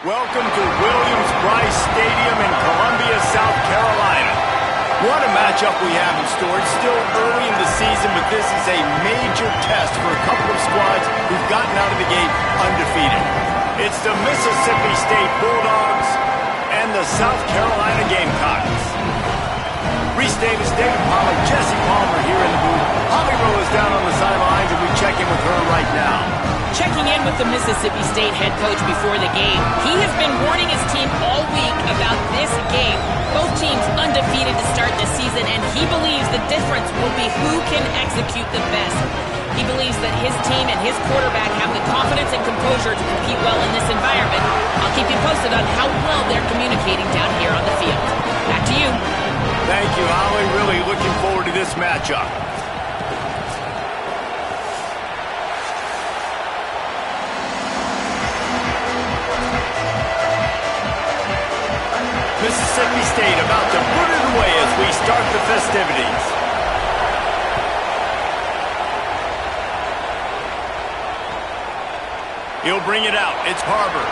Welcome to Williams-Brice Stadium in Columbia, South Carolina. What a matchup we have in store. It's still early in the season, but this is a major test for a couple of squads who've gotten out of the gate undefeated. It's the Mississippi State Bulldogs and the South Carolina Gamecocks. Reese Davis, David Pollack, Jesse Palmer here in the booth. Holly Rowe is down on the sidelines, and we check in with her right now. Checking in with the Mississippi State head coach before the game. He has been warning his team all week about this game. Both teams undefeated to start the season, and he believes the difference will be who can execute the best. He believes that his team and his quarterback have the confidence and composure to compete well in this environment. I'll keep you posted on how well they're communicating down here on the field. Back to you. Thank you, Holly. Really looking forward to this matchup. Mississippi State about to put it away as we start the festivities. He'll bring it out. It's Harbor.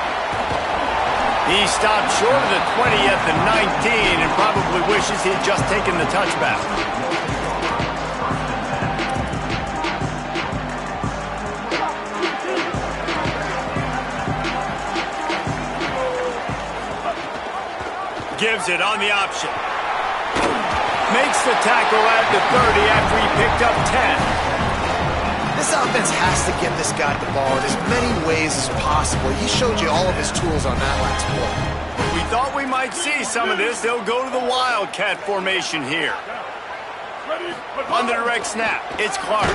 He stopped short of the 20 at the 19 and probably wishes he had just taken the touchback. Gives it on the option. Makes the tackle at the 30 after he picked up 10. This offense has to get this guy the ball in as many ways as possible. He showed you all of his tools on that last play. We thought we might see some of this. They'll go to the Wildcat formation here. On the direct snap, it's Clark.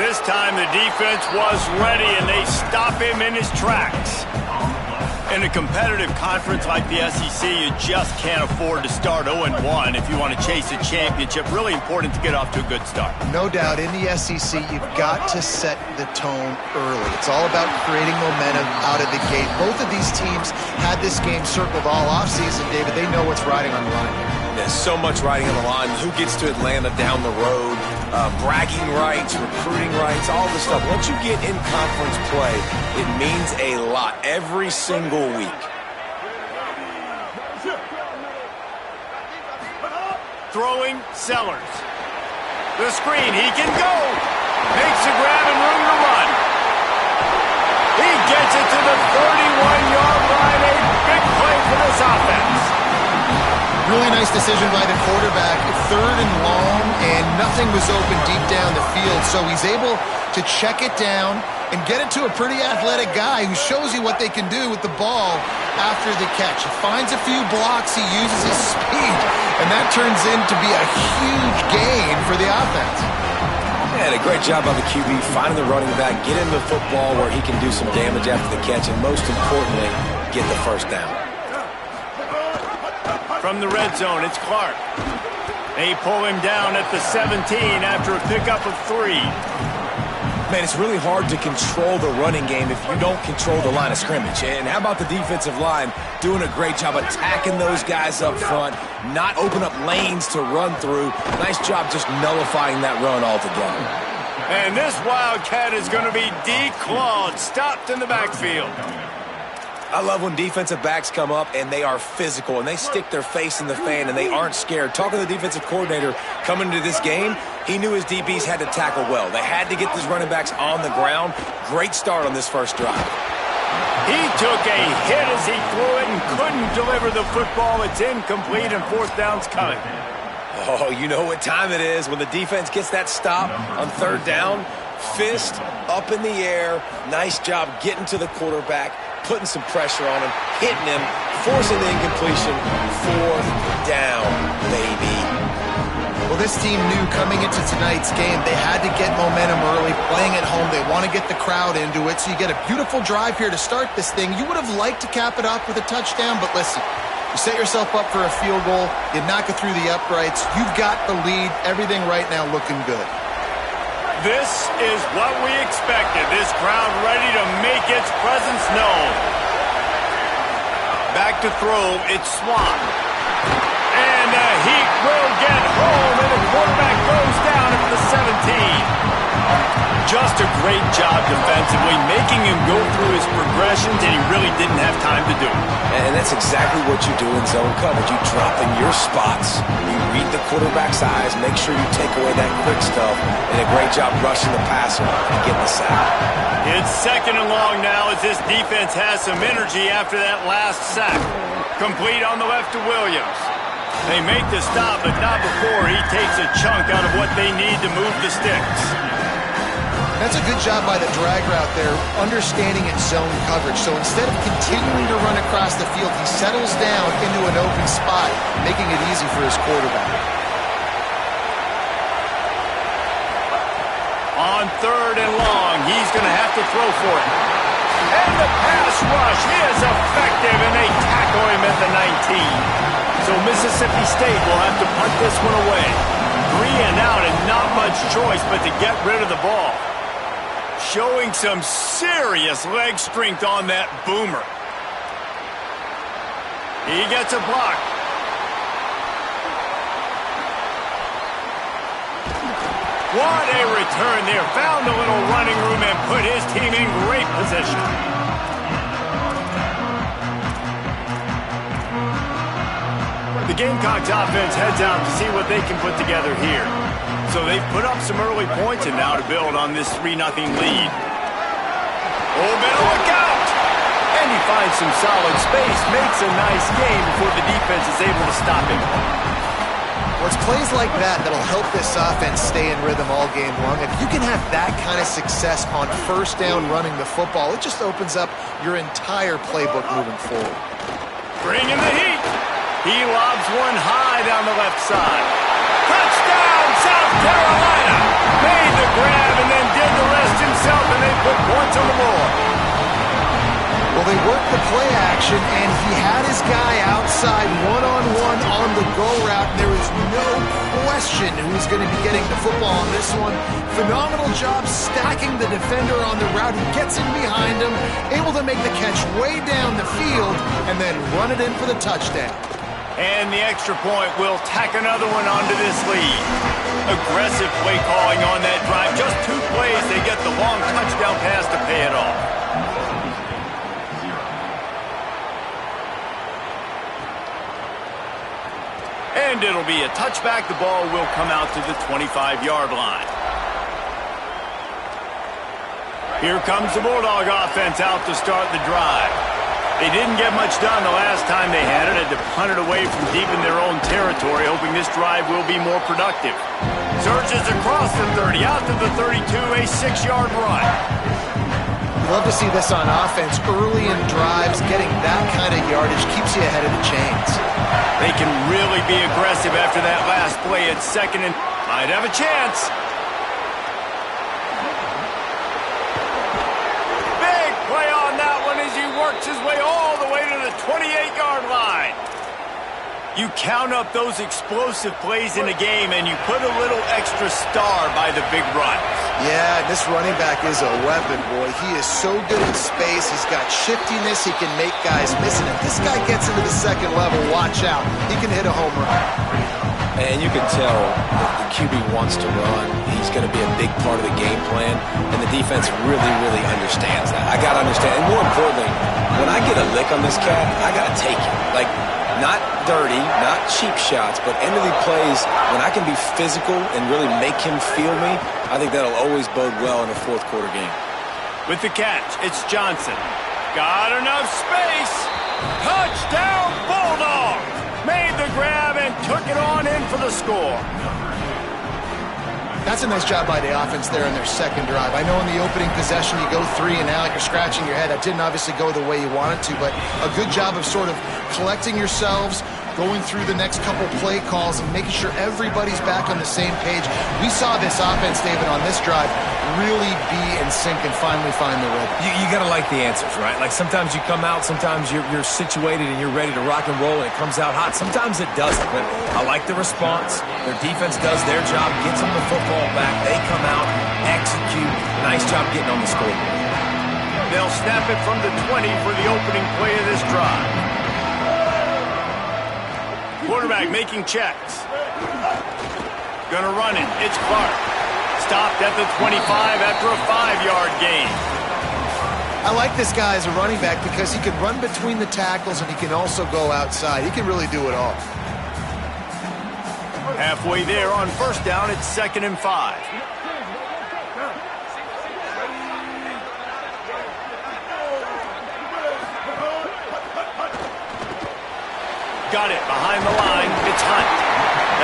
This time the defense was ready and they stop him in his tracks. In a competitive conference like the SEC, you just can't afford to start 0-1 if you want to chase a championship. Really important to get off to a good start. No doubt, in the SEC, you've got to set the tone early. It's all about creating momentum out of the gate. Both of these teams had this game circled all offseason, David. They know what's riding on the line here. There's so much riding on the line. Who gets to Atlanta down the road? Bragging rights, recruiting rights, all this stuff. Once you get in conference play, it means a lot every single week. Throwing Sellers. The screen, he can go. Makes a grab and room to run. He gets it to the 31-yard line. A big play for this offense. Really nice decision by the quarterback. Third and long, and nothing was open deep down the field. So he's able to check it down and get it to a pretty athletic guy who shows you what they can do with the ball after the catch. He finds a few blocks, he uses his speed, and that turns into be a huge gain for the offense. Yeah, a great job by the QB finding the running back, get him the football where he can do some damage after the catch, and most importantly, get the first down. From the red zone, it's Clark. They pull him down at the 17 after a pickup of 3. Man, it's really hard to control the running game if you don't control the line of scrimmage. And how about the defensive line doing a great job attacking those guys up front, not open up lanes to run through. Nice job just nullifying that run altogether. And this Wildcat is going to be declawed, stopped in the backfield. I love when defensive backs come up and they are physical and they stick their face in the fan and they aren't scared. Talking to the defensive coordinator coming into this game, he knew his DBs had to tackle well. They had to get these running backs on the ground. Great start on this first drive. He took a hit as he threw it and couldn't deliver the football. It's incomplete and fourth down's coming. Oh, you know what time it is when the defense gets that stop on third down. Fist up in the air. Nice job getting to the quarterback, putting some pressure on him, hitting him, forcing the incompletion. Fourth down, baby. Well, this team knew coming into tonight's game they had to get momentum early, playing at home. They want to get the crowd into it, so you get a beautiful drive here to start this thing. You would have liked to cap it off with a touchdown, but listen, you set yourself up for a field goal, you knock it through the uprights, you've got the lead, everything right now looking good. This is what we expected. This crowd ready to make its presence known. Back to throw, it's Swann. And the Heat will get home, and the quarterback goes down at the 17. Just a great job defensively, making him go through his progressions, and he really didn't have time to do it. And that's exactly what you do in zone coverage. You drop in your spots, you read the quarterback's eyes, make sure you take away that quick stuff, and a great job rushing the passer and getting the sack. It's 2nd and long now as this defense has some energy after that last sack. Complete on the left to Williams. They make the stop, but not before he takes a chunk out of what they need to move the sticks. That's a good job by the drag route there, understanding its zone coverage. So instead of continuing to run across the field, he settles down into an open spot, making it easy for his quarterback. On 3rd and long, he's going to have to throw for it. And the pass rush is effective, and they tackle him at the 19. So Mississippi State will have to punt this one away. 3 and out, and not much choice but to get rid of the ball. Showing some serious leg strength on that boomer. He gets a block. What a return there. Found a little running room and put his team in great position. The Gamecocks offense heads out to see what they can put together here. So they've put up some early points and now to build on this 3-0 lead. Oh, better look out! And he finds some solid space, makes a nice game before the defense is able to stop him. Well, it's plays like that that'll help this offense stay in rhythm all game long. If you can have that kind of success on 1st down running the football, it just opens up your entire playbook moving forward. Bring in the heat. He lobs one high down the left side. Touchdown, South Carolina! Made the grab and then did the rest himself, and they put points on the board. Well, they worked the play action, and he had his guy outside one-on-one on the go route, and there was no question who was going to be getting the football on this one. Phenomenal job stacking the defender on the route. He gets in behind him, able to make the catch way down the field, and then run it in for the touchdown. And the extra point will tack another one onto this lead. Aggressive play calling on that drive. Just 2 plays, they get the long touchdown pass to pay it off. And it'll be a touchback. The ball will come out to the 25-yard line. Here comes the Bulldog offense out to start the drive. They didn't get much done the last time they had it. Had to punt it away from deep in their own territory, hoping this drive will be more productive. Surges across the 30, out to the 32, a 6-yard run. You love to see this on offense. Early in drives, getting that kind of yardage keeps you ahead of the chains. They can really be aggressive after that last play at 2nd and might have a chance. Works his way all the way to the 28-yard line. You count up those explosive plays in a game, and you put a little extra star by the big runs. Yeah, this running back is a weapon, boy. He is so good in space. He's got shiftiness. He can make guys miss. And if this guy gets into the 2nd level, watch out. He can hit a home run. And you can tell the QB wants to run. He's going to be a big part of the game plan, and the defense really, really understands that. I got to understand, and more importantly, when I get a lick on this cat, I got to take it. Like, not dirty, not cheap shots, but end of the plays, when I can be physical and really make him feel me, I think that'll always bode well in a 4th quarter game. With the catch, it's Johnson. Got enough space. Touchdown, Bulldogs! Made the grab and took it on in for the score. That's a nice job by the offense there in their 2nd drive. I know in the opening possession you go 3 and out, you're scratching your head. That didn't obviously go the way you wanted to, but a good job of sort of collecting yourselves, going through the next couple play calls and making sure everybody's back on the same page. We saw this offense, David, on this drive really be in sync and finally find the rhythm. You got to like the answers, right? Like sometimes you come out, sometimes you're situated and you're ready to rock and roll and it comes out hot. Sometimes it doesn't, but I like the response. Their defense does their job, gets them the football back. They come out, execute. Nice job getting on the scoreboard. They'll snap it from the 20 for the opening play of this drive. Quarterback making checks. Gonna run it. It's Clark. stopped at the 25 after a 5-yard gain. I like this guy as a running back because he can run between the tackles and he can also go outside. He can really do it all. Halfway there on first down, it's 2nd and 5. Got it behind the line. It's Hunt.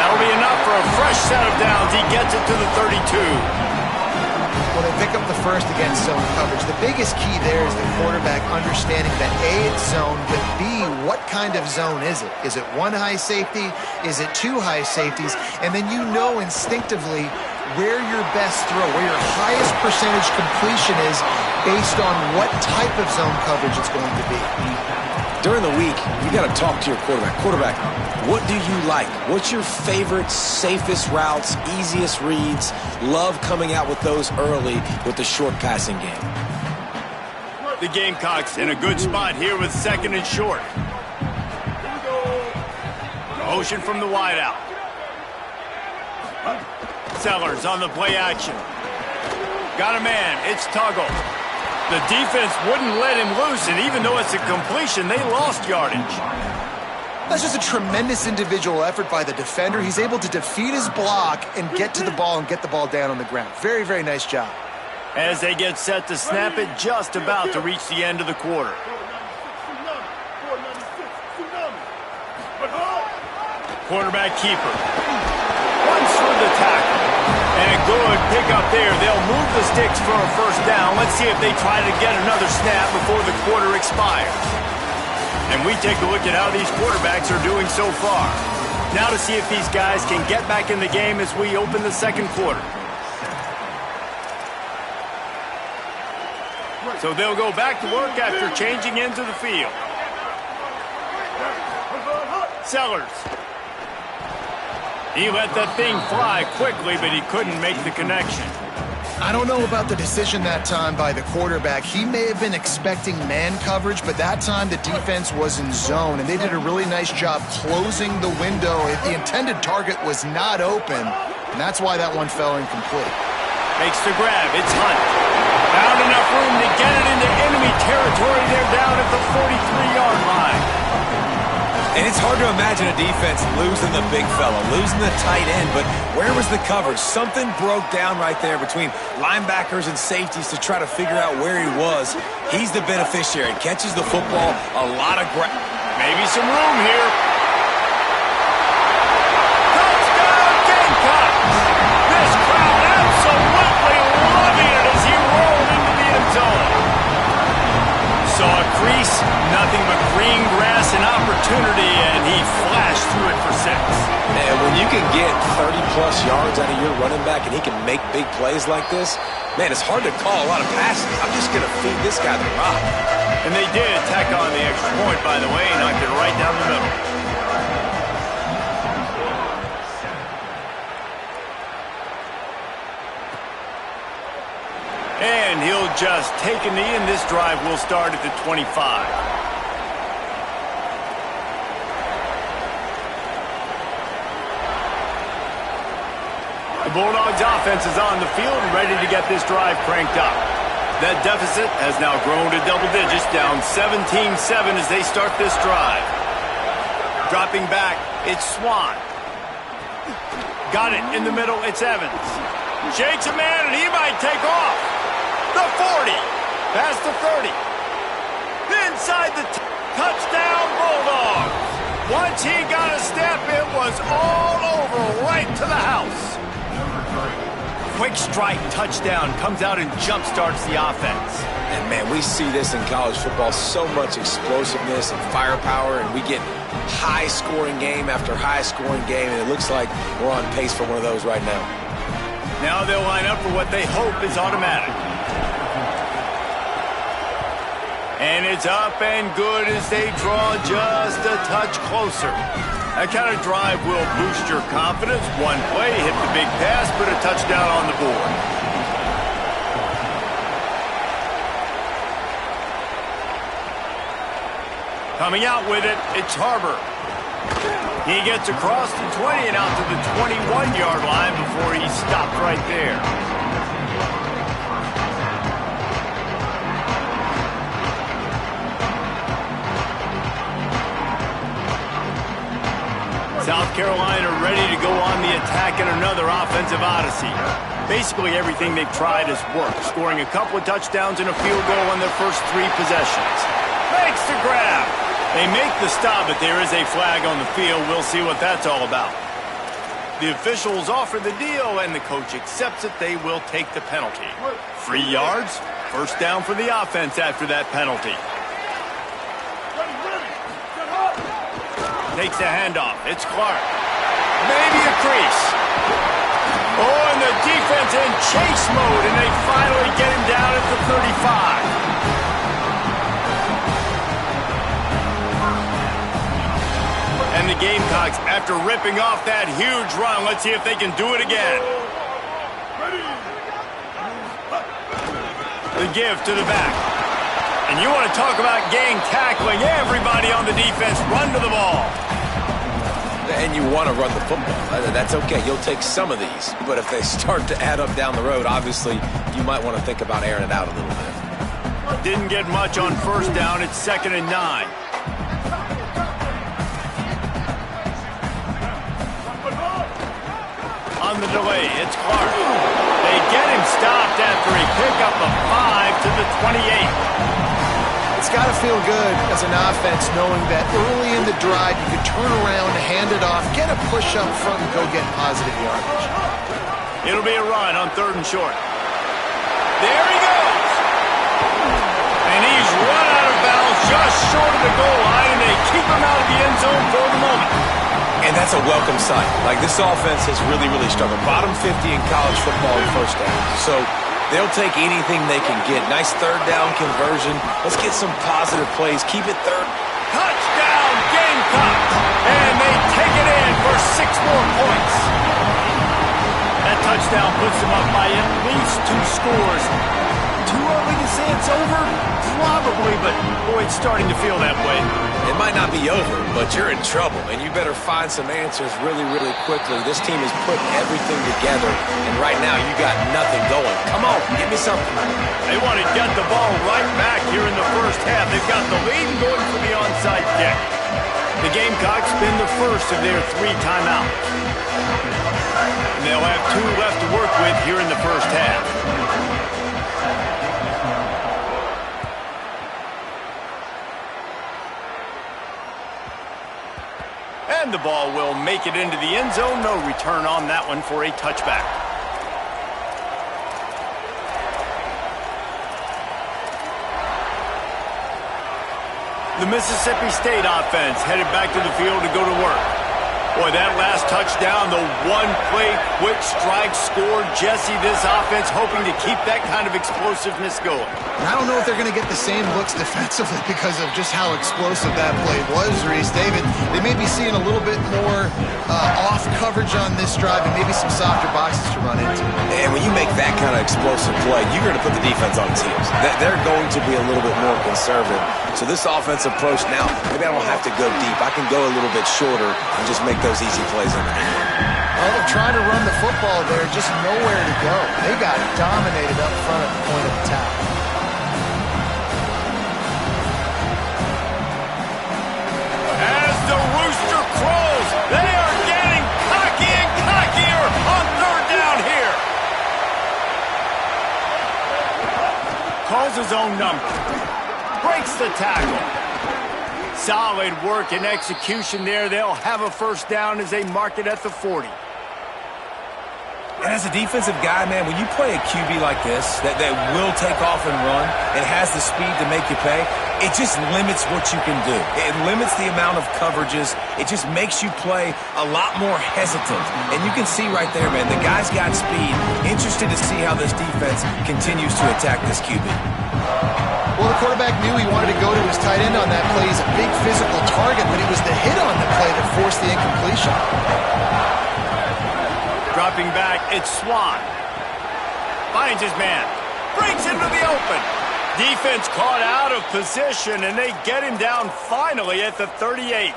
That'll be enough for a fresh set of downs. He gets it to the 32. Well, they pick up the first against zone coverage. The biggest key there is the quarterback understanding that A, it's zone, but B, what kind of zone is it? Is it one high safety? Is it two high safeties? And then you know instinctively where your best throw, where your highest percentage completion is based on what type of zone coverage it's going to be. During the week, you got to talk to your quarterback. Quarterback, what do you like? What's your favorite, safest routes, easiest reads? Love coming out with those early with the short passing game. The Gamecocks in a good spot here with 2nd and short. Motion from the wideout. Sellers on the play action. Got a man. It's Tuggle. The defense wouldn't let him loose, and even though it's a completion, they lost yardage. That's just a tremendous individual effort by the defender. He's able to defeat his block and get to the ball and get the ball down on the ground. Very, very nice job. As they get set to snap it, just about to reach the end of the quarter. Quarterback keeper. Runs through the tackle. And a good pickup there. They'll move the sticks for a first down. Let's see if they try to get another snap before the quarter expires. And we take a look at how these quarterbacks are doing so far. Now to see if these guys can get back in the game as we open the second quarter. So they'll go back to work after changing into the field. Sellers. He let that thing fly quickly, but he couldn't make the connection. I don't know about the decision that time by the quarterback. He may have been expecting man coverage, but that time the defense was in zone, and they did a really nice job closing the window. The intended target was not open, and that's why that one fell incomplete. Makes the grab. It's Hunt. Found enough room to get it into enemy territory. They're down at the 43-yard line. And it's hard to imagine a defense losing the big fella, losing the tight end, but where was the coverage? Something broke down right there between linebackers and safeties to try to figure out where he was. He's the beneficiary. Catches the football, a lot of ground. Maybe some room here. Touchdown, Gamecocks! This crowd absolutely loving it as he rolled into the end zone. Saw a crease, nothing but green grass and opportunity, and he flashed through it for 6. And when you can get 30-plus yards out of your running back and he can make big plays like this, man, it's hard to call a lot of passes. I'm just going to feed this guy the rock. And they did tack on the extra point, by the way, knocked it right down the middle. And he'll just take a knee, and this drive will start at the 25. The Bulldogs offense is on the field and ready to get this drive cranked up. That deficit has now grown to double digits, down 17-7 as they start this drive. Dropping back, it's Swan. Got it in the middle, it's Evans. Shakes a man, and he might take off. The 40, past the 30. Inside the touchdown, Bulldogs. Once he got a step, it was all over, right to the house. Quick strike touchdown comes out and jump-starts the offense. And, man, we see this in college football, so much explosiveness and firepower, and we get high-scoring game after high-scoring game, and it looks like we're on pace for one of those right now. Now they'll line up for what they hope is automatic. And it's up and good as they draw just a touch closer. That kind of drive will boost your confidence. One play, hit the big pass, put a touchdown on the board. Coming out with it, it's Harbor. He gets across the 20 and out to the 21-yard line before he stopped right there. Carolina ready to go on the attack in another offensive odyssey. Basically, everything they've tried has worked, scoring a couple of touchdowns and a field goal on their first 3 possessions. Makes the grab. They make the stop, but there is a flag on the field. We'll see what that's all about. The officials offer the deal, and the coach accepts it. They will take the penalty. 3 yards, first down for the offense after that penalty. Takes a handoff. It's Clark. Maybe a crease. Oh, and the defense in chase mode, and they finally get him down at the 35. And the Gamecocks, after ripping off that huge run, let's see if they can do it again. The give to the back. And you want to talk about gang tackling. Everybody on the defense run to the ball. And you want to run the football. That's okay. You'll take some of these. But if they start to add up down the road, obviously, you might want to think about airing it out a little bit. Didn't get much on first down. It's 2nd and 9. On the delay, it's Clark. They get him stopped after a pickup of 5 to the 28. It's got to feel good as an offense knowing that early in the drive you could turn around, hand it off, get a push up front, and go get positive yardage. It'll be a run on 3rd and short. There he goes. And he's run out of bounds just short of the goal line, and they keep him out of the end zone for the moment. And that's a welcome sight. Like, this offense has really, really struggled. Bottom 50 in college football in first down. So they'll take anything they can get. Nice 3rd down conversion. Let's get some positive plays. Keep it 3rd. Touchdown, Gamecocks! And they take it in for 6 more points. That touchdown puts them up by at least 2 scores. Too early to say it's over? Probably, but boy, it's starting to feel that way. It might not be over, but you're in trouble, and you better find some answers really, really quickly. This team has put everything together, and right now you got nothing going. Come on, give me something. They want to get the ball right back here in the first half. They've got the lead and going for the onside kick. The Gamecocks spend the first of their 3 timeouts. And they'll have 2 left to work with here in the first half. And the ball will make it into the end zone. No return on that one for a touchback. The Mississippi State offense headed back to the field to go to work. Boy, that last touchdown, the one-play quick strike scored. Jesse, this offense hoping to keep that kind of explosiveness going. And I don't know if they're going to get the same looks defensively because of just how explosive that play was, Reese. David, they may be seeing a little bit more off coverage on this drive and maybe some softer boxes to run into. And when you make that kind of explosive play, you're going to put the defense on its heels. They're going to be a little bit more conservative. So this offensive approach now, maybe I don't have to go deep. I can go a little bit shorter and just make those easy plays underneath. Well, they're trying to run the football there, just nowhere to go. They got dominated up front at the point of attack. As the rooster crows, they are getting cocky and cockier on 3rd down here. Calls his own number. Breaks the tackle. Solid work and execution there. They'll have a first down as they mark it at the 40. And as a defensive guy, man, when you play a QB like this that will take off and run and has the speed to make you pay, it just limits what you can do. It limits the amount of coverages. It just makes you play a lot more hesitant. And you can see right there, man, the guy's got speed. Interested to see how this defense continues to attack this QB. Well, the quarterback knew he wanted to go to his tight end on that play. He's a big physical target, but it was the hit on the play that forced the incompletion. Dropping back, it's Swan. Finds his man. Breaks into the open. Defense caught out of position, and they get him down finally at the 38.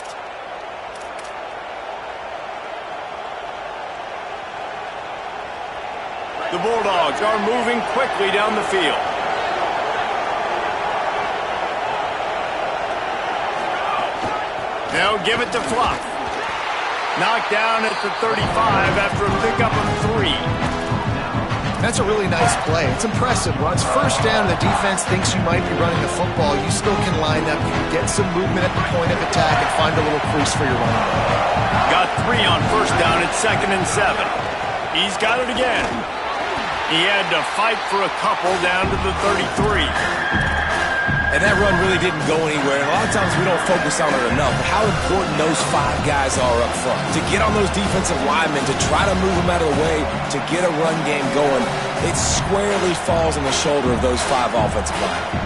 The Bulldogs are moving quickly down the field. They'll give it to Fluff. Knocked down at the 35 after a pickup of 3. That's a really nice play. It's impressive. While it's first down, the defense thinks you might be running the football. You still can line up, you can get some movement at the point of attack, and find a little crease for your running back. Got 3 on first down at 2nd and 7. He's got it again. He had to fight for a couple down to the 33. And that run really didn't go anywhere. And a lot of times we don't focus on it enough. But how important those 5 guys are up front. To get on those defensive linemen, to try to move them out of the way, to get a run game going, it squarely falls on the shoulder of those 5 offensive linemen.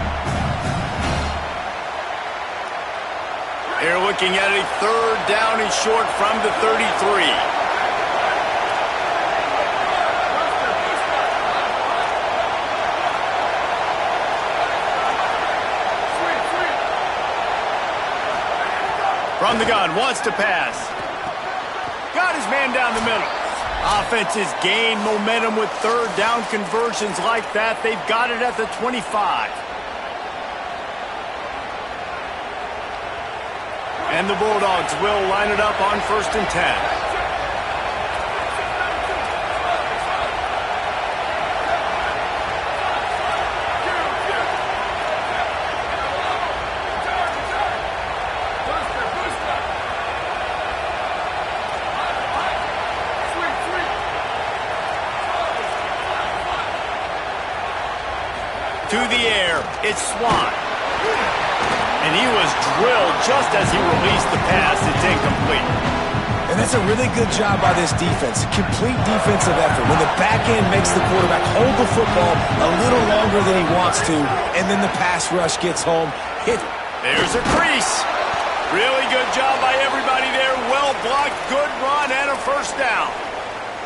They're looking at a 3rd down and short from the 33. From the gun, wants to pass. Got his man down the middle. Offense has gained momentum with 3rd down conversions like that. They've got it at the 25. And the Bulldogs will line it up on 1st and 10. To the air, it's Swann. And he was drilled just as he released the pass. It's incomplete. And that's a really good job by this defense. Complete defensive effort. When the back end makes the quarterback hold the football a little longer than he wants to, and then the pass rush gets home, hit. There's a crease. Really good job by everybody there. Well blocked, good run, and a 1st down.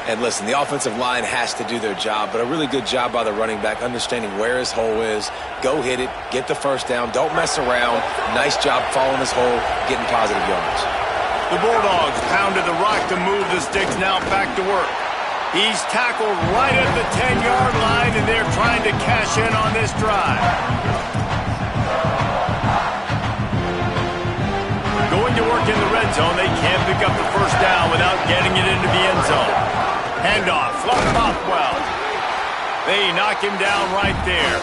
And listen, the offensive line has to do their job, but a really good job by the running back, understanding where his hole is. Go hit it, get the 1st down, don't mess around. Nice job following his hole, getting positive yards. The Bulldogs pounded the rock to move the sticks, now back to work. He's tackled right at the 10-yard line, and they're trying to cash in on this drive. Going to work in the red zone, they can't pick up the 1st down without getting it into the end zone. Handoff, Fluff Bothwell. They knock him down right there.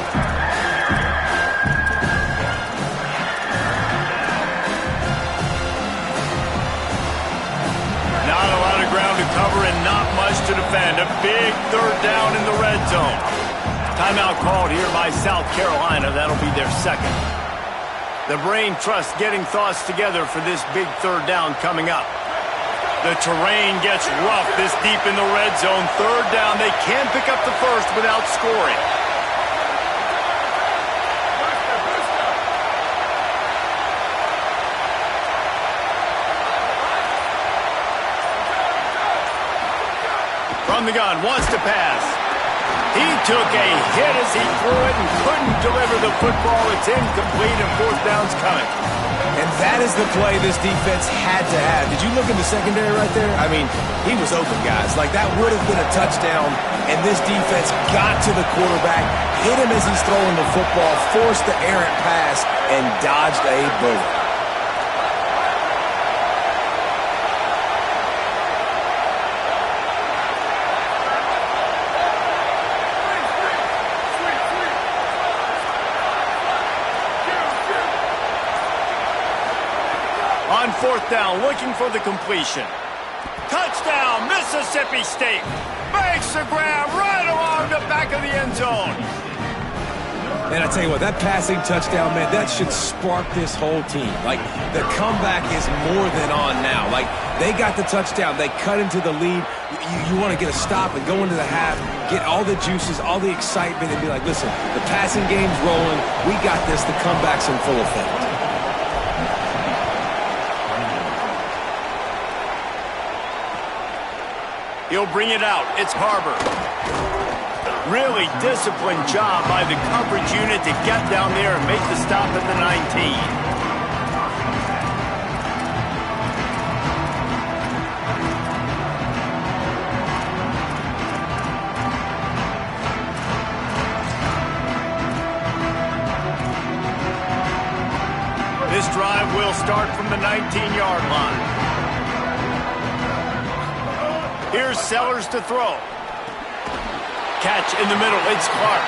Not a lot of ground to cover and not much to defend. A big 3rd down in the red zone. Timeout called here by South Carolina. That'll be their 2nd. The Brain Trust getting thoughts together for this big 3rd down coming up. The terrain gets rough this deep in the red zone. 3rd down. They can't pick up the 1st without scoring. From the gun, wants to pass. He took a hit as he threw it and couldn't deliver the football. It's incomplete and 4th down's coming. And that is the play this defense had to have. Did you look in the secondary right there? I mean, he was open, guys. Like, that would have been a touchdown, and this defense got to the quarterback, hit him as he's throwing the football, forced the errant pass, and dodged a bullet. On 4th down, looking for the completion. Touchdown, Mississippi State. Makes the grab right along the back of the end zone. And I tell you what, that passing touchdown, man, that should spark this whole team. Like, the comeback is more than on now. Like, they got the touchdown. They cut into the lead. You want to get a stop and go into the half, get all the juices, all the excitement, and be like, listen, the passing game's rolling. We got this. The comeback's in full effect. He'll bring it out. It's Harbor. Really disciplined job by the coverage unit to get down there and make the stop at the 19. This drive will start from the 19-yard line. Here's Sellers to throw. Catch in the middle, it's Clark.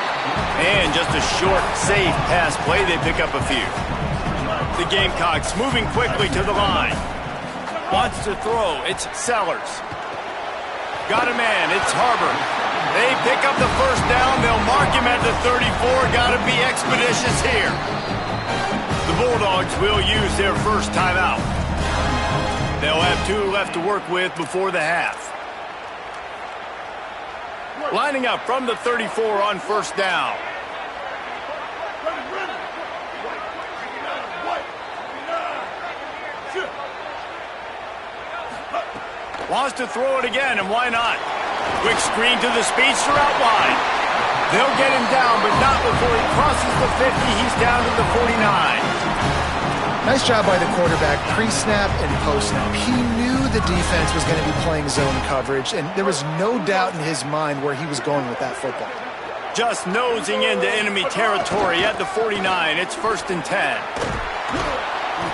And just a short, safe pass play, they pick up a few. The Gamecocks moving quickly to the line. Wants to throw, it's Sellers. Got a man, it's Harbor. They pick up the first down, they'll mark him at the 34. Gotta be expeditious here. The Bulldogs will use their first timeout. They'll have 2 left to work with before the half. Lining up from the 34 on first down. Wants to throw it again, and why not? Quick screen to the speedster out wide. They'll get him down, but not before he crosses the 50. He's down to the 49. Nice job by the quarterback, pre-snap and post-snap. He knew the defense was going to be playing zone coverage, and there was no doubt in his mind where he was going with that football. Just nosing into enemy territory at the 49. It's 1st and 10.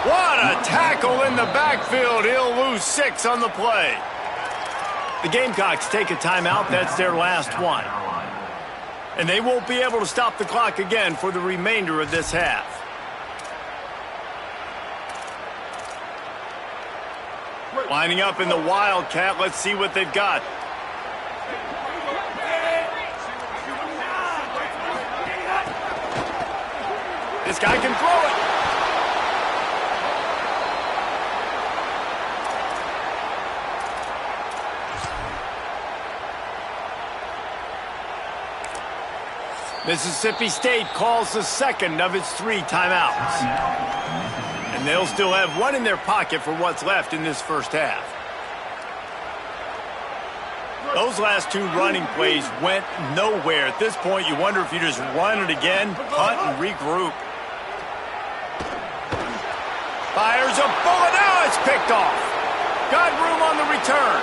What a tackle in the backfield. He'll lose 6 on the play. The Gamecocks take a timeout. That's their last one. And they won't be able to stop the clock again for the remainder of this half. Lining up in the Wildcat. Let's see what they've got. This guy can throw it. Mississippi State calls the second of its 3 timeouts. And they'll still have 1 in their pocket for what's left in this first half. Those last 2 running plays went nowhere. At this point, you wonder if you just run it again, punt, and regroup. Fires a bullet. Now it's picked off. Got room on the return.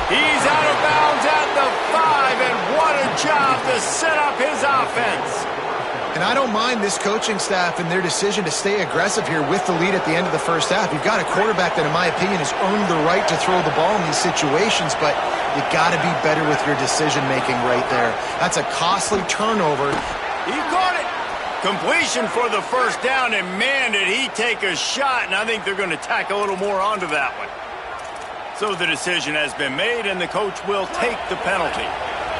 He's out of bounds at the 5, and what a job to set up his offense. And I don't mind this coaching staff and their decision to stay aggressive here with the lead at the end of the first half. You've got a quarterback that, in my opinion, has earned the right to throw the ball in these situations, but you got to be better with your decision-making right there. That's a costly turnover. He caught it. Completion for the first down, and man, did he take a shot, and I think they're going to tack a little more onto that one. So the decision has been made, and the coach will take the penalty.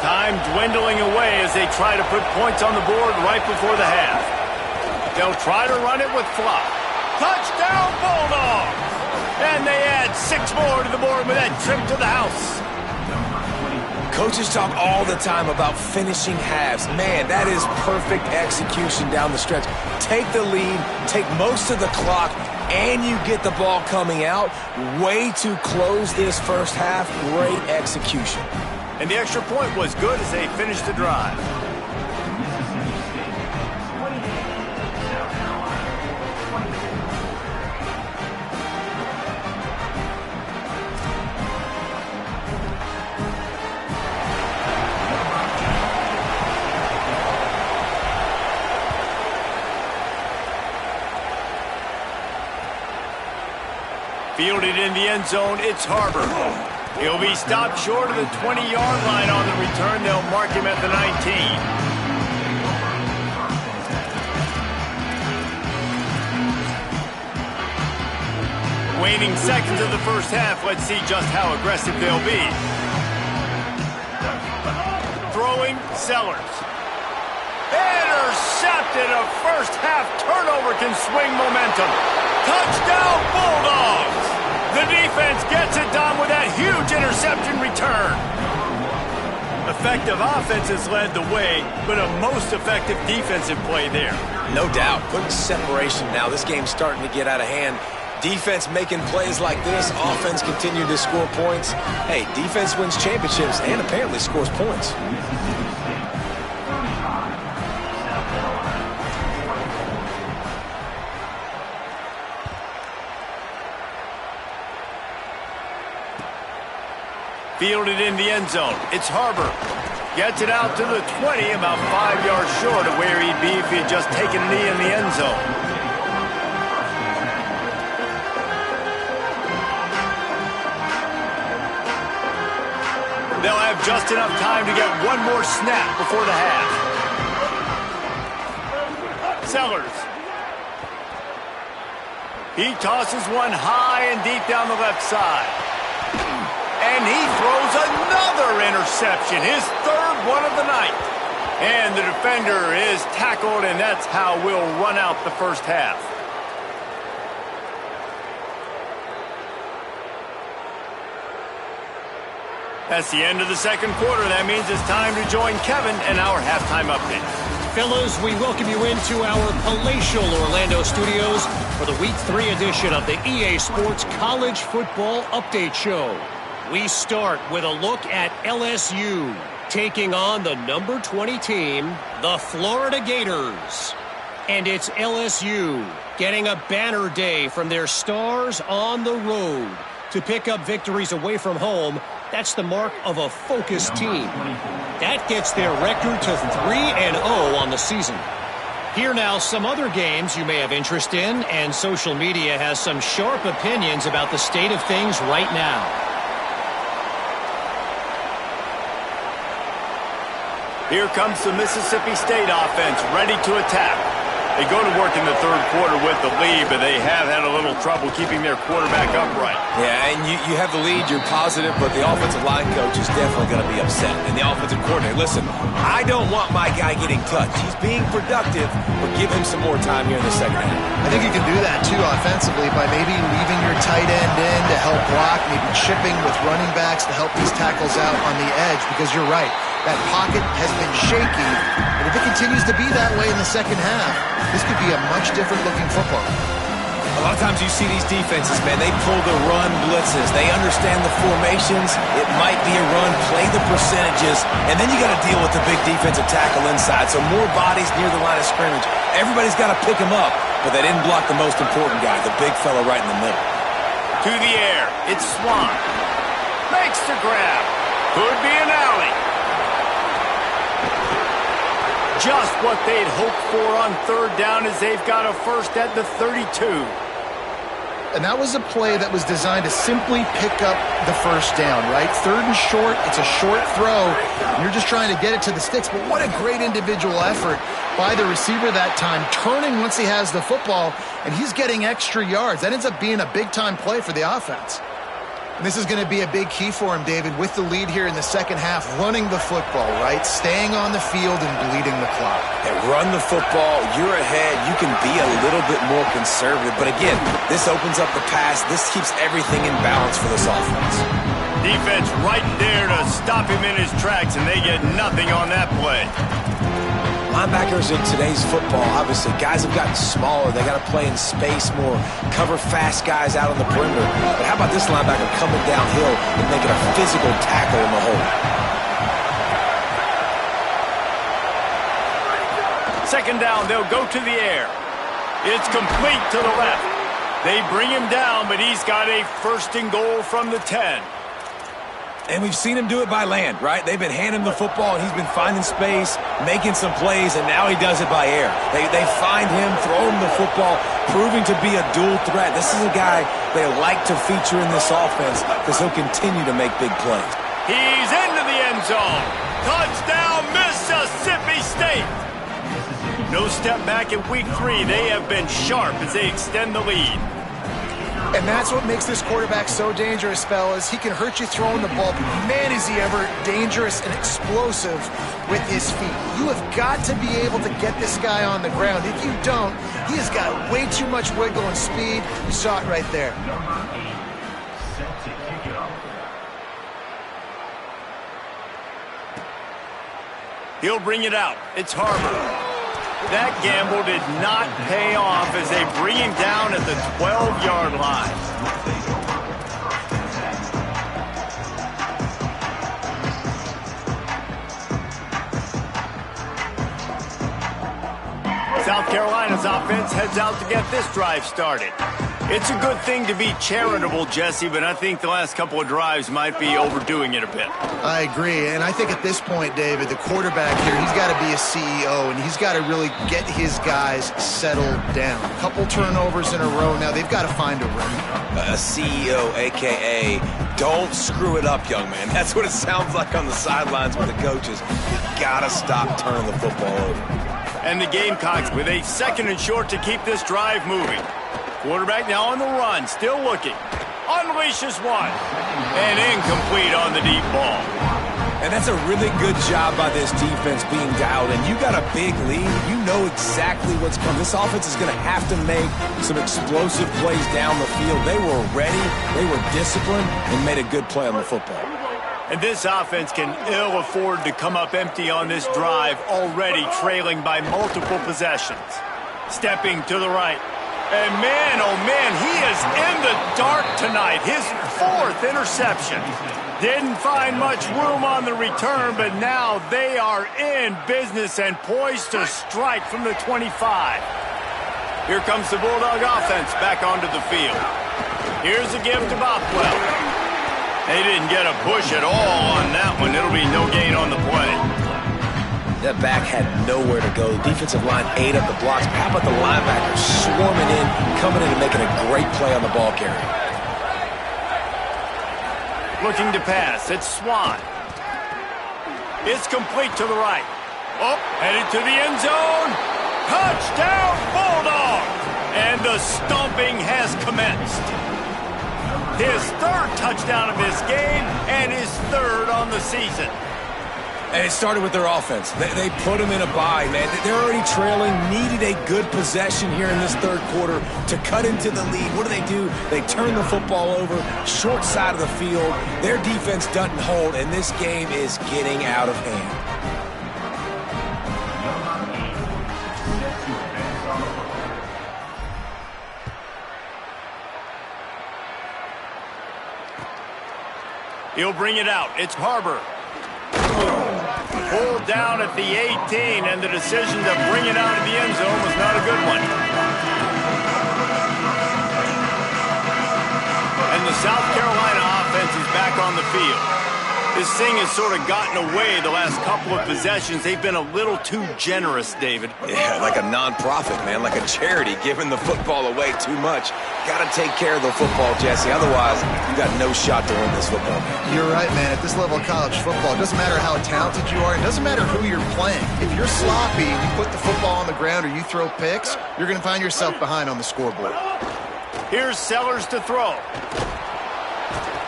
Time dwindling away as they try to put points on the board right before the half. They'll try to run it with Flock. Touchdown, Bulldogs! And they add 6 more to the board with that trip to the house. Coaches talk all the time about finishing halves. Man, that is perfect execution down the stretch. Take the lead, take most of the clock, and you get the ball coming out. Way to close this first half. Great execution. And the extra point was good as they finished the drive. Fielded in the end zone, it's Harbor. He'll be stopped short of the 20-yard line on the return. They'll mark him at the 19. Waning seconds of the first half. Let's see just how aggressive they'll be. Throwing, Sellers. Intercepted. A first half turnover can swing momentum. Touchdown, Bulldogs! The defense gets it done with that huge interception return. Effective offense has led the way, but a most effective defensive play there. No doubt. Putting separation now. This game's starting to get out of hand. Defense making plays like this. Offense continuing to score points. Hey, defense wins championships and apparently scores points. Fielded in the end zone. It's Harbor. Gets it out to the 20, about 5 yards short of where he'd be if he had just taken a knee in the end zone. just enough time to get one more snap before the half. Sellers. He tosses one high and deep down the left side. And he throws another interception, his third one of the night. And the defender is tackled, and that's how we'll run out the first half. That's the end of the second quarter. That means it's time to join Kevin and our halftime update. Fellas, we welcome you into our palatial Orlando studios for the Week 3 edition of the EA Sports College Football Update Show. We start with a look at LSU taking on the number 20 team, the Florida Gators. And it's LSU getting a banner day from their stars on the road to pick up victories away from home. That's the mark of a focused team. That gets their record to 3-0 on the season. Here now, some other games you may have interest in, and social media has some sharp opinions about the state of things right now. Here comes the Mississippi State offense, ready to attack. They go to work in the third quarter with the lead, but they have had a little trouble keeping their quarterback upright. Yeah, and you have the lead, you're positive, but the offensive line coach is definitely going to be upset. And the offensive coordinator, listen, I don't want my guy getting touched. He's being productive, but give him some more time here in the second half. I think you can do that, too, offensively, by maybe leaving your tight end in to help block, maybe chipping with running backs to help these tackles out on the edge, because you're right. That pocket has been shaky, and if it continues to be that way in the second half, this could be a much different-looking football. A lot of times you see these defenses, man, they pull the run blitzes. They understand the formations. It might be a run, play the percentages, and then you got to deal with the big defensive tackle inside. So more bodies near the line of scrimmage. Everybody's got to pick him up, but they didn't block the most important guy, the big fella right in the middle. To the air, it's Swan. Makes the grab. Could be an alley. Just what they'd hoped for on third down as they've got a first at the 32. And that was a play that was designed to simply pick up the first down, right? Third and short, it's a short throw. And you're just trying to get it to the sticks. But what a great individual effort by the receiver that time, turning once he has the football, and he's getting extra yards. That ends up being a big-time play for the offense. And this is going to be a big key for him, David, with the lead here in the second half, running the football, right? Staying on the field and bleeding the clock. And run the football, you're ahead, you can be a little bit more conservative. But again, this opens up the pass. This keeps everything in balance for this offense. Defense right there to stop him in his tracks, and they get nothing on that play. Linebackers in today's football, obviously, guys have gotten smaller. They got to play in space more, cover fast guys out on the perimeter. But how about this linebacker coming downhill and making a physical tackle in the hole? Second down, they'll go to the air. It's complete to the left. They bring him down, but he's got a first and goal from the 10. And we've seen him do it by land, right? They've been handing him the football, and he's been finding space, making some plays, and now he does it by air. They find him, throw him the football, proving to be a dual threat. This is a guy they like to feature in this offense because he'll continue to make big plays. He's into the end zone. Touchdown, Mississippi State. No step back in week 3. They have been sharp as they extend the lead. And that's what makes this quarterback so dangerous, fellas. He can hurt you throwing the ball, but man, is he ever dangerous and explosive with his feet. You have got to be able to get this guy on the ground. If you don't, he has got way too much wiggle and speed. You saw it right there. He'll bring it out. It's Harbour. That gamble did not pay off as they bring him down at the 12-yard line. South Carolina's offense heads out to get this drive started. It's a good thing to be charitable, Jesse, but I think the last couple of drives might be overdoing it a bit. I agree, and I think at this point, David, the quarterback here, he's got to be a CEO, and he's got to really get his guys settled down. A couple turnovers in a row. Now they've got to find a rhythm. A CEO, a.k.a. Don't screw it up, young man. That's what it sounds like on the sidelines with the coaches. You gotta stop turning the football over. And the Gamecocks with a 2nd and short to keep this drive moving. Quarterback now on the run, still looking. Unleashes one. And incomplete on the deep ball. And that's a really good job by this defense being dialed in. You got a big lead. You know exactly what's coming. This offense is going to have to make some explosive plays down the field. They were ready, they were disciplined, and made a good play on the football. And this offense can ill afford to come up empty on this drive, already trailing by multiple possessions. Stepping to the right. And man, oh man, he is in the dark tonight. His 4th interception. Didn't find much room on the return, but now they are in business and poised to strike from the 25. Here comes the Bulldog offense back onto the field. Here's a give to Bothwell. They didn't get a push at all on that one. It'll be no gain on the play. That back had nowhere to go. The defensive line ate up the blocks. How about the linebackers swarming in, coming in and making a great play on the ball carrier? Looking to pass. It's Swan. It's complete to the right. Oh, headed to the end zone. Touchdown, Bulldog! And the stomping has commenced. His 3rd touchdown of this game and his 3rd on the season. And it started with their offense. They put them in a bind, man. They're already trailing, needed a good possession here in this 3rd quarter to cut into the lead. What do? They turn the football over, short side of the field. Their defense doesn't hold, and this game is getting out of hand. He'll bring it out. It's Harbor. Pulled down at the 18, and the decision to bring it out of the end zone was not a good one. And the South Carolina offense is back on the field. This thing has sort of gotten away the last couple of possessions. They've been a little too generous, David. Yeah, like a non-profit, man, like a charity, giving the football away too much. Got to take care of the football, Jesse. Otherwise, you got no shot to win this football game. You're right, man. At this level of college football, it doesn't matter how talented you are. It doesn't matter who you're playing. If you're sloppy and you put the football on the ground or you throw picks, you're going to find yourself behind on the scoreboard. Here's Sellers to throw.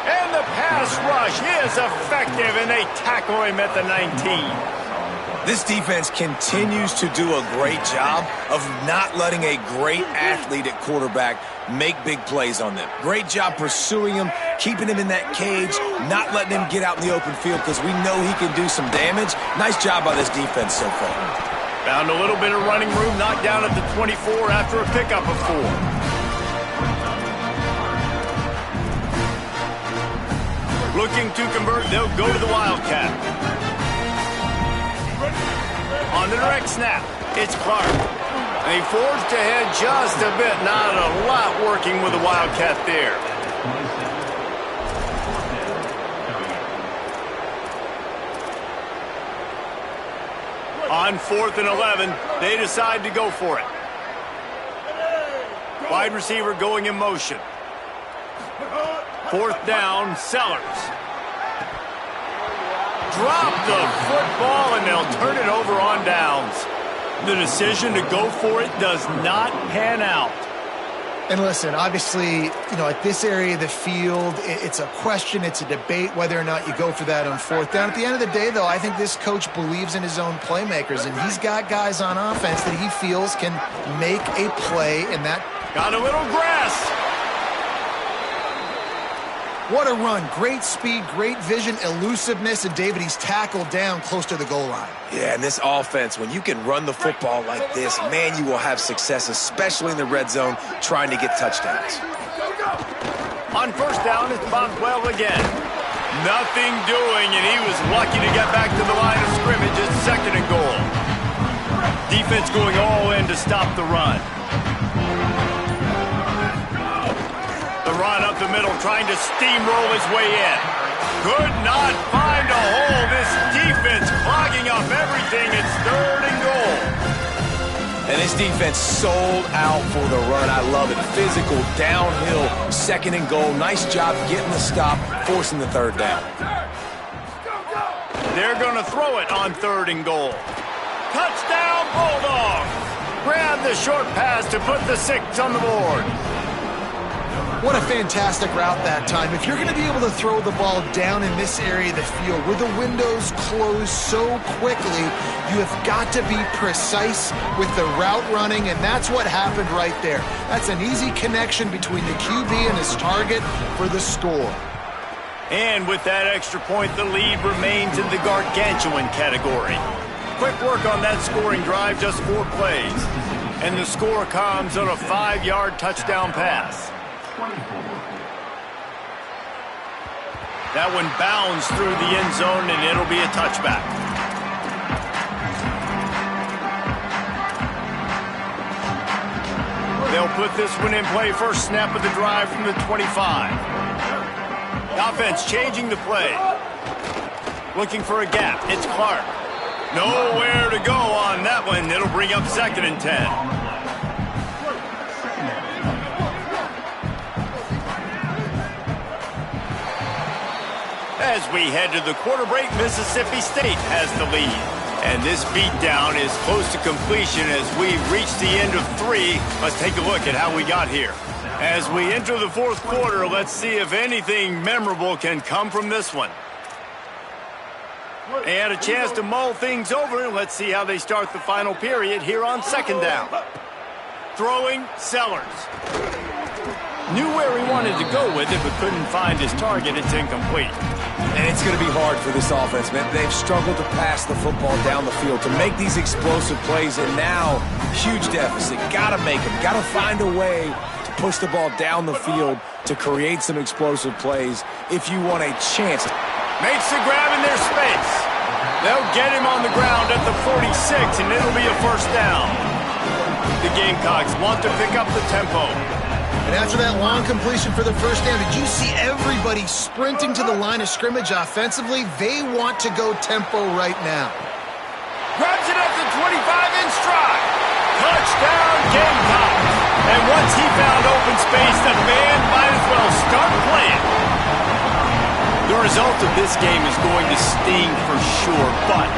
And the pass rush is effective, and they tackle him at the 19. This defense continues to do a great job of not letting a great athlete at quarterback make big plays on them. Great job pursuing him, keeping him in that cage, not letting him get out in the open field because we know he can do some damage. Nice job by this defense so far. Found a little bit of running room, knocked down at the 24 after a pickup of 4. Looking to convert, they'll go to the Wildcat. On the direct snap, it's Clark. They forged ahead just a bit, not a lot working with the Wildcat there. On 4th and 11, they decide to go for it. Wide receiver going in motion. 4th down, Sellers. Drop the football, and they'll turn it over on downs. The decision to go for it does not pan out. And listen, obviously, at this area of the field, it's a question, it's a debate whether or not you go for that on 4th down. At the end of the day, though, I think this coach believes in his own playmakers, and he's got guys on offense that he feels can make a play in that. Got a little grass. What a run. Great speed, great vision, elusiveness, and David, he's tackled down close to the goal line. Yeah, and this offense, when you can run the football like this, man, you will have success, especially in the red zone, trying to get touchdowns. On 1st down, it's Bothwell again. Nothing doing, and he was lucky to get back to the line of scrimmage at 2nd and goal. Defense going all in to stop the run. Run up the middle, trying to steamroll his way in. Could not find a hole. This defense clogging up everything. It's 3rd and goal. And this defense sold out for the run. I love it. Physical, downhill, 2nd and goal. Nice job getting the stop, forcing the 3rd down. They're going to throw it on 3rd and goal. Touchdown, Bulldogs! Grab the short pass to put the 6 on the board. What a fantastic route that time. If you're going to be able to throw the ball down in this area of the field where the windows close so quickly, you have got to be precise with the route running, and that's what happened right there. That's an easy connection between the QB and his target for the score. And with that extra point, the lead remains in the gargantuan category. Quick work on that scoring drive, just 4 plays. And the score comes on a 5-yard touchdown pass. That one bounds through the end zone, and it'll be a touchback. They'll put this one in play, first snap of the drive from the 25. The offense changing the play. Looking for a gap. It's Clark. Nowhere to go on that one. It'll bring up 2nd and 10. As we head to the quarter break, Mississippi State has the lead. And this beatdown is close to completion as we reach the end of 3. Let's take a look at how we got here. As we enter the 4th quarter, let's see if anything memorable can come from this one. They had a chance to mull things over. Let's see how they start the final period here on 2nd down. Throwing, Sellers. Knew where he wanted to go with it, but couldn't find his target. It's incomplete. And it's going to be hard for this offense, man. They've struggled to pass the football down the field, to make these explosive plays, and now, huge deficit. Got to make them. Got to find a way to push the ball down the field to create some explosive plays if you want a chance. Makes the grab in their space. They'll get him on the ground at the 46, and it'll be a first down. The Gamecocks want to pick up the tempo. And after that long completion for the first down, did you see everybody sprinting to the line of scrimmage offensively? They want to go tempo right now. Grabs it up to 25 in stride. Touchdown, Gamecocks. And once he found open space, the band might as well start playing. The result of this game is going to sting for sure, but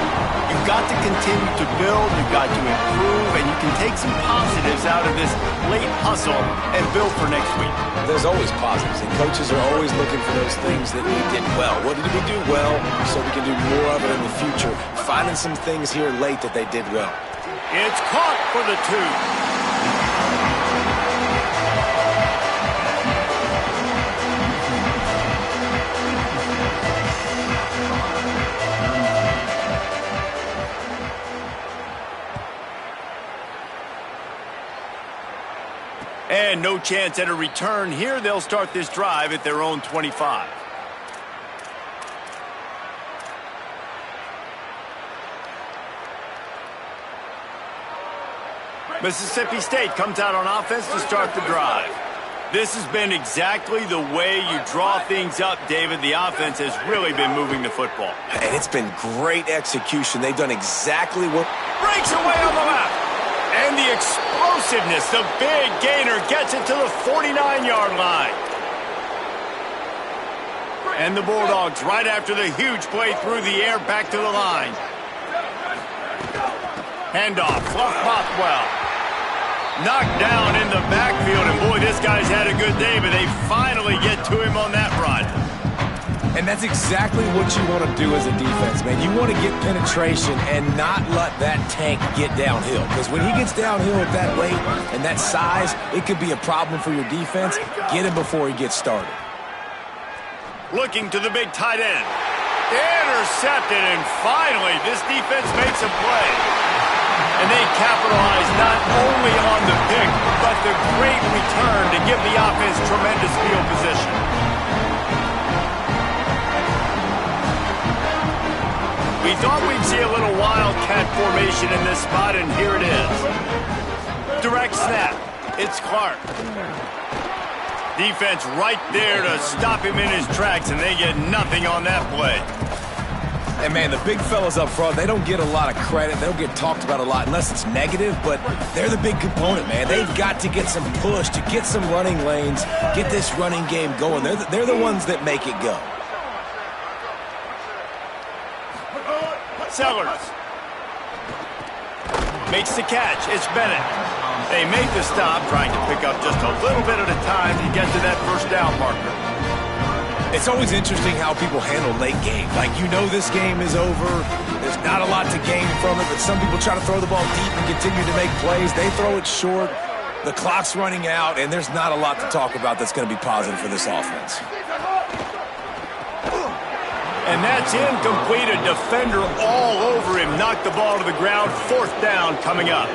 you've got to continue to build, you've got to improve, and you can take some positives out of this late hustle and build for next week. There's always positives, and coaches are always looking for those things that we did well. What did we do well so we can do more of it in the future? Finding some things here late that they did well. It's caught for the 2. And no chance at a return here. They'll start this drive at their own 25. Mississippi State comes out on offense to start the drive. This has been exactly the way you draw things up, David. The offense has really been moving the football. And it's been great execution. They've done exactly what... Breaks away on the left. And the explosiveness, the big gainer gets it to the 49-yard line. And the Bulldogs, right after the huge play through the air, back to the line. Handoff, Fluff Bothwell. Knocked down in the backfield, and boy, this guy's had a good day, but they finally get to him on that run. And that's exactly what you want to do as a defense, man. You want to get penetration and not let that tank get downhill. Because when he gets downhill at that weight and that size, it could be a problem for your defense. Get him before he gets started. Looking to the big tight end. Intercepted, and finally, this defense makes a play. And they capitalize not only on the pick, but the great return to give the offense tremendous field position. We thought we'd see a little wildcat formation in this spot, and here it is. Direct snap. It's Clark. Defense right there to stop him in his tracks, and they get nothing on that play. And, man, the big fellas up front, they don't get a lot of credit. They don't get talked about a lot unless it's negative, but they're the big component, man. They've got to get some push, to get some running lanes, get this running game going. They're the ones that make it go. Sellers makes the catch. It's Bennett. They make the stop, trying to pick up just a little bit at a time to get to that first down marker. It's always interesting how people handle late game. Like, you know this game is over. There's not a lot to gain from it, but some people try to throw the ball deep and continue to make plays. They throw it short. The clock's running out, and there's not a lot to talk about that's going to be positive for this offense. And that's incomplete. A defender all over him. Knocked the ball to the ground. Fourth down coming up.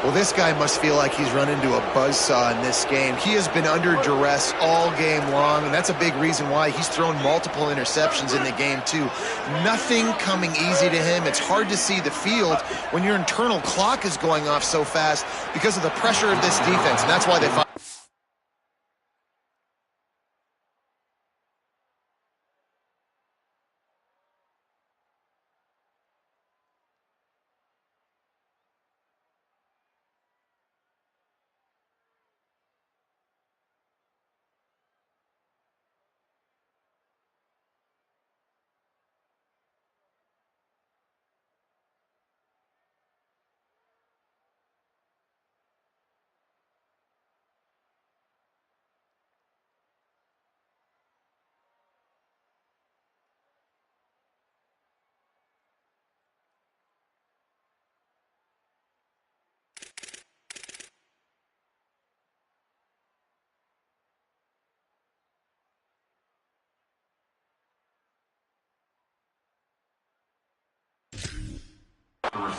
Well, this guy must feel like he's run into a buzzsaw in this game. He has been under duress all game long, and that's a big reason why he's thrown multiple interceptions in the game, too. Nothing coming easy to him. It's hard to see the field when your internal clock is going off so fast because of the pressure of this defense, and that's why they find.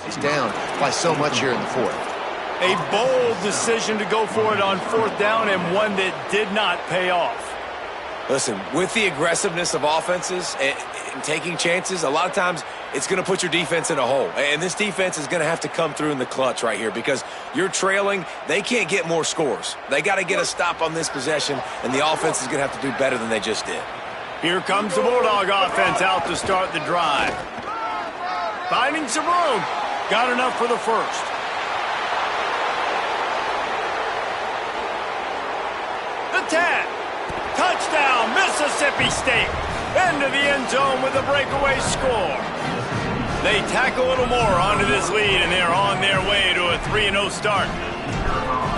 He's down by so much here in the fourth. A bold decision to go for it on fourth down, and one that did not pay off. Listen, with the aggressiveness of offenses and taking chances, a lot of times it's going to put your defense in a hole. And this defense is going to have to come through in the clutch right here because you're trailing. They can't get more scores. They got to get a stop on this possession, and the offense is going to have to do better than they just did. Here comes the Bulldog offense out to start the drive. Finding some room. Got enough for the first. The 10. Touchdown, Mississippi State. Into the end zone with a breakaway score. They tack a little more onto this lead, and they're on their way to a 3-0 start.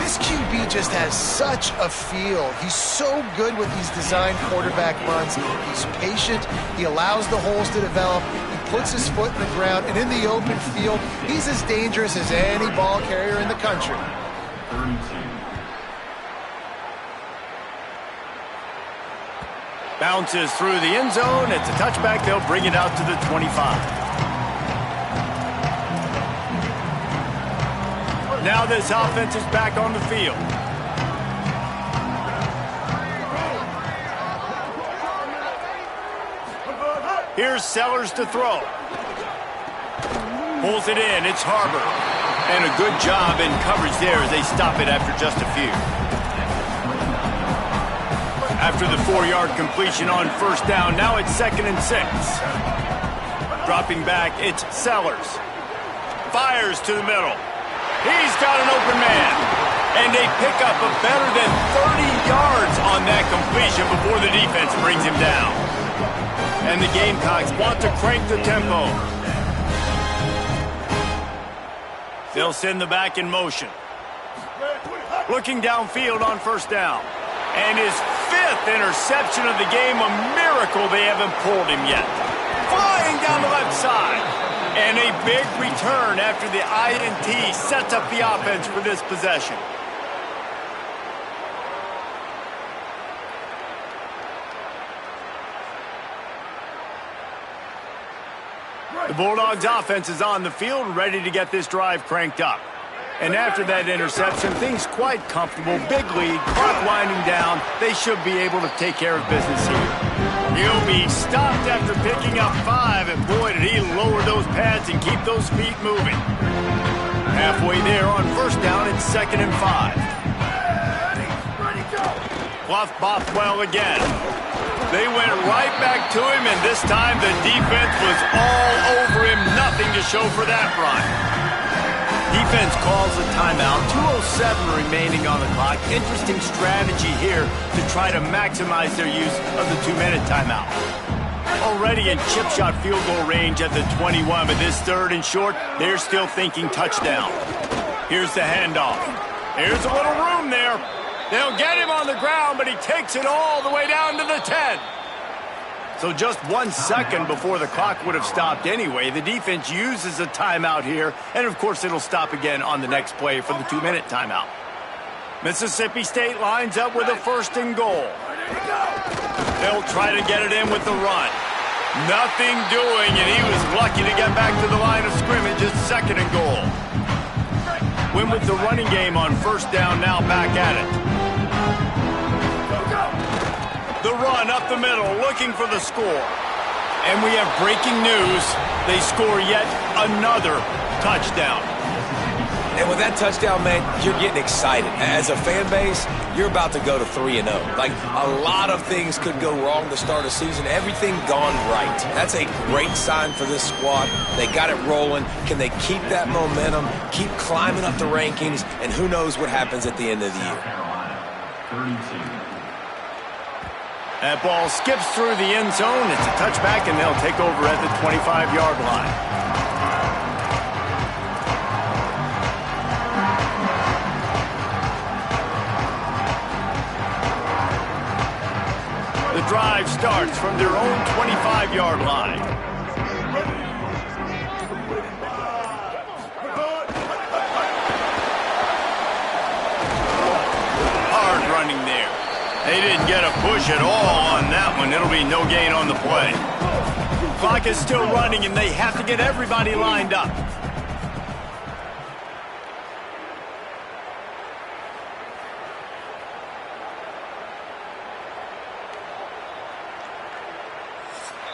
This QB just has such a feel. He's so good with these designed quarterback runs. He's patient. He allows the holes to develop. He puts his foot in the ground, and in the open field, he's as dangerous as any ball carrier in the country. Bounces through the end zone. It's a touchback. They'll bring it out to the 25. Now this offense is back on the field. Here's Sellers to throw. Pulls it in. It's Harbor. And a good job in coverage there as they stop it after just a few. After the 4-yard completion on first down, now it's 2nd and 6. Dropping back, it's Sellers. Fires to the middle. He's got an open man. And they pick up a better than 30 yards on that completion before the defense brings him down. And the Gamecocks want to crank the tempo. They'll send the back in motion. Looking downfield on first down. And his 5th interception of the game, a miracle they haven't pulled him yet. Flying down the left side. And a big return after the INT sets up the offense for this possession. The Bulldogs offense is on the field, ready to get this drive cranked up. And after that interception, things quite comfortable. Big lead, clock winding down. They should be able to take care of business here. He'll be stopped after picking up 5, and boy, did he lower those pads and keep those feet moving. Halfway there on first down, it's 2nd and 5. Bluff Bothwell again. They went right back to him, and this time the defense was all over him. Nothing to show for that run. Defense calls a timeout. 2:07 remaining on the clock. Interesting strategy here to try to maximize their use of the 2-minute timeout. Already in chip shot field goal range at the 21, but this 3rd and short, they're still thinking touchdown. Here's the handoff. Here's a little room there. They'll get him on the ground, but he takes it all the way down to the 10. So just 1 second before the clock would have stopped anyway, the defense uses a timeout here, and of course it'll stop again on the next play for the 2-minute timeout. Mississippi State lines up with a 1st and goal. They'll try to get it in with the run. Nothing doing, and he was lucky to get back to the line of scrimmage at 2nd and goal. Win with the running game on 1st down, now back at it. The run up the middle, looking for the score. And we have breaking news. They score yet another touchdown. And with that touchdown, man, you're getting excited. As a fan base, you're about to go to 3-0. Like, a lot of things could go wrong to start a season. Everything gone right. That's a great sign for this squad. They got it rolling. Can they keep that momentum, keep climbing up the rankings, and who knows what happens at the end of the year. That ball skips through the end zone. It's a touchback, and they'll take over at the 25-yard line. The drive starts from their own 25-yard line. Hard running there. They didn't get a push at all on that one. It'll be no gain on the play. Clock is still running, and they have to get everybody lined up.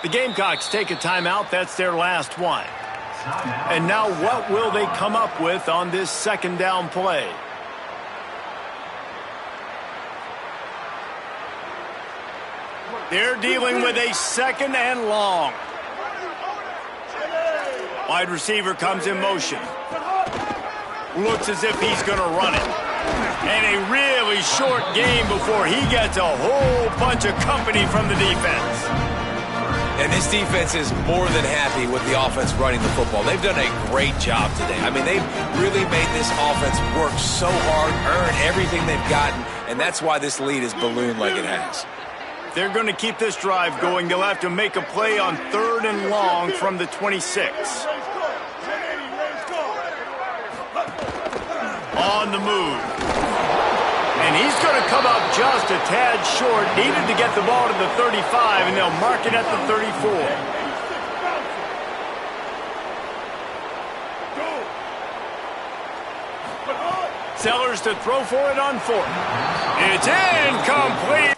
The Gamecocks take a timeout. That's their last one. And now what will they come up with on this 2nd down play? They're dealing with a 2nd and long. Wide receiver comes in motion. Looks as if he's going to run it. And a really short game before he gets a whole bunch of company from the defense. And this defense is more than happy with the offense running the football. They've done a great job today. I mean, they've really made this offense work so hard, earn everything they've gotten, and that's why this lead is ballooned like it has. They're going to keep this drive going. They'll have to make a play on 3rd and long from the 26. On the move. And he's going to come up just a tad short. Needed to get the ball to the 35, and they'll mark it at the 34. Sellers to throw for it on 4th. It's incomplete.